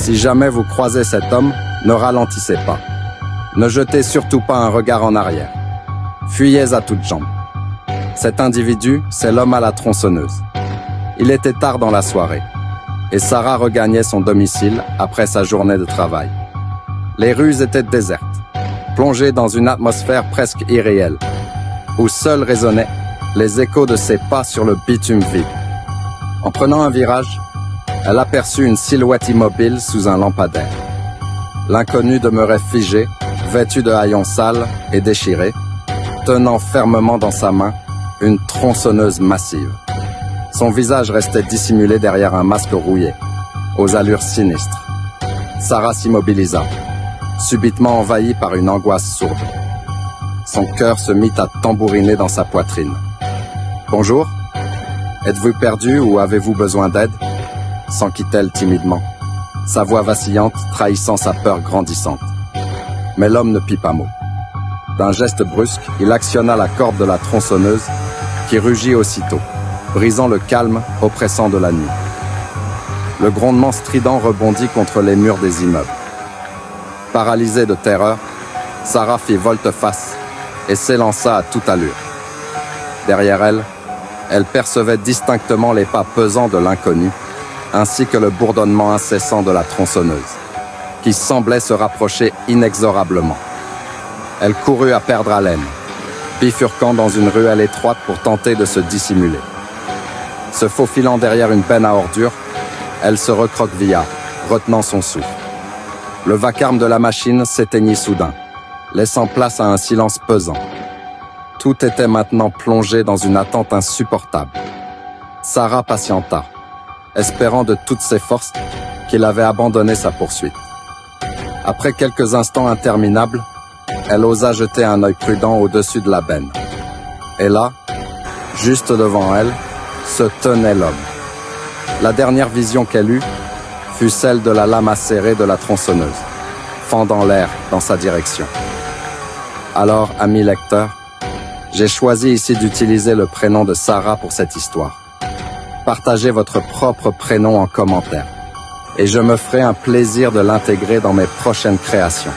Si jamais vous croisez cet homme, ne ralentissez pas. Ne jetez surtout pas un regard en arrière. Fuyez à toutes jambes. Cet individu, c'est l'homme à la tronçonneuse. Il était tard dans la soirée, et Sarah regagnait son domicile après sa journée de travail. Les rues étaient désertes, plongées dans une atmosphère presque irréelle, où seuls résonnaient les échos de ses pas sur le bitume vide. En prenant un virage, elle aperçut une silhouette immobile sous un lampadaire. L'inconnu demeurait figé, vêtu de haillons sales et déchirés, tenant fermement dans sa main une tronçonneuse massive. Son visage restait dissimulé derrière un masque rouillé, aux allures sinistres. Sarah s'immobilisa, subitement envahie par une angoisse sourde. Son cœur se mit à tambouriner dans sa poitrine. « Bonjour, êtes-vous perdu ou avez-vous besoin d'aide ?» s'enquit-elle timidement, sa voix vacillante trahissant sa peur grandissante. Mais l'homme ne pit pas mot. D'un geste brusque, il actionna la corde de la tronçonneuse, qui rugit aussitôt, brisant le calme oppressant de la nuit. Le grondement strident rebondit contre les murs des immeubles. Paralysée de terreur, Sarah fit volte-face et s'élança à toute allure. Derrière elle, elle percevait distinctement les pas pesants de l'inconnu, ainsi que le bourdonnement incessant de la tronçonneuse, qui semblait se rapprocher inexorablement. Elle courut à perdre haleine, bifurquant dans une ruelle étroite pour tenter de se dissimuler. Se faufilant derrière une benne à ordures, elle se recroquevilla, retenant son souffle. Le vacarme de la machine s'éteignit soudain, laissant place à un silence pesant. Tout était maintenant plongé dans une attente insupportable. Sarah patienta, espérant de toutes ses forces qu'il avait abandonné sa poursuite. Après quelques instants interminables, elle osa jeter un œil prudent au-dessus de la benne. Et là, juste devant elle, se tenait l'homme. La dernière vision qu'elle eut fut celle de la lame acérée de la tronçonneuse, fendant l'air dans sa direction. Alors, ami lecteur, j'ai choisi ici d'utiliser le prénom de Sarah pour cette histoire. Partagez votre propre prénom en commentaire, et je me ferai un plaisir de l'intégrer dans mes prochaines créations.